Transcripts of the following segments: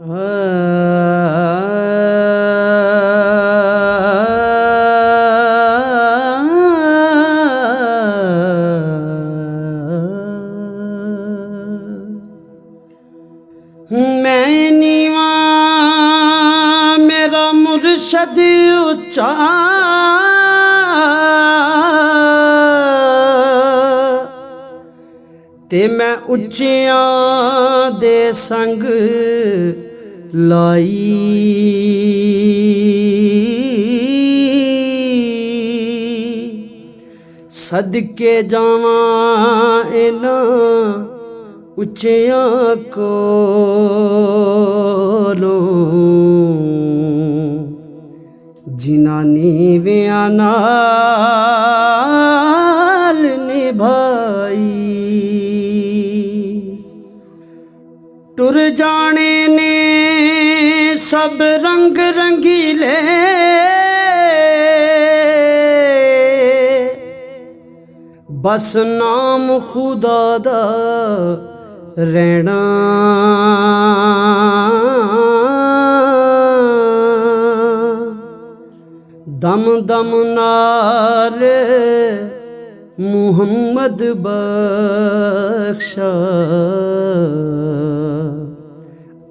मैं नीवा मेरा मुर्शद उच्चा, ते मैं उच्चियां दे संग लाई। सदके जावां इन्हां उच्चियां कोलों, जिन्हां नीवियां नाल निभाई। टुर जाने ने सब रंग रंगीले, बस नाम खुदा दा रहना। दम दम नाल मुहम्मद बख्शा,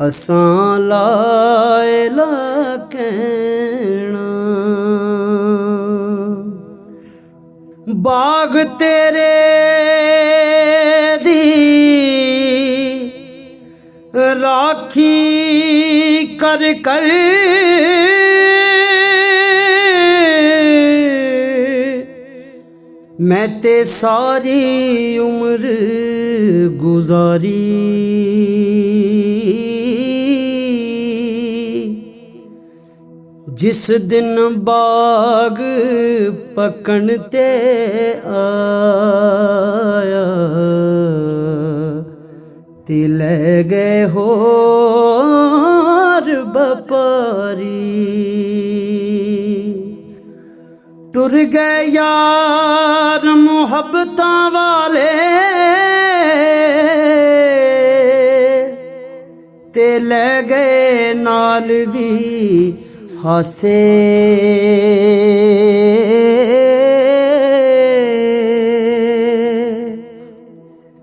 असां ला इलाहा कहना। बाग तेरे दी राखी कर कर, मैं ते सारी उम्र गुजारी। जिस दिन बाग पकन ते आया, ते ले गए होर बपारी। टुर गए यार मुहब्बतां वाले, ते ले गए नाल भी हासे।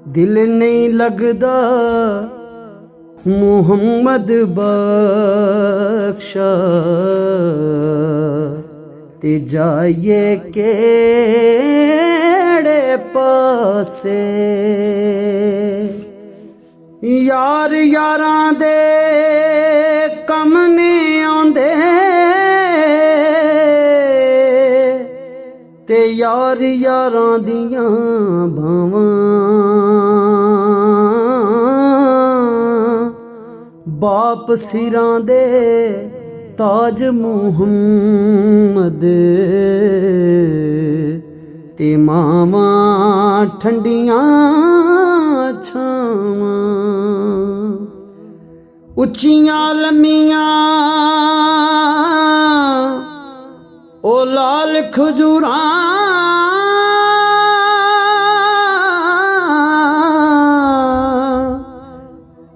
दिल नहीं लगदा मुहम्मद बख्शा, ते जाइए केड़े पासे। यार यारां दे कम नहीं आंदे, ते यार यारां दियां भावां। बाप सिरां दे ताज मुहम्मद, ते मावां ठंडियां छावां। उच्चियां लम्मियां ओ लाल खजूरां,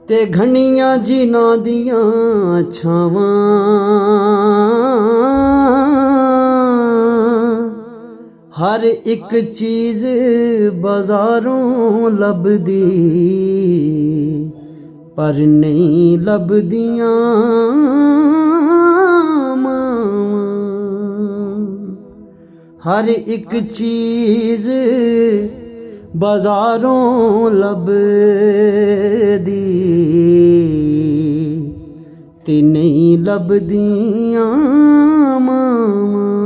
ते घनियां जिन्हां दियां छावां। हर एक चीज बाजारों लभदी, पर नहीं लभदियां मावां। हर एक चीज बाजारों लभदी, ते नहीं लभदियां मावां।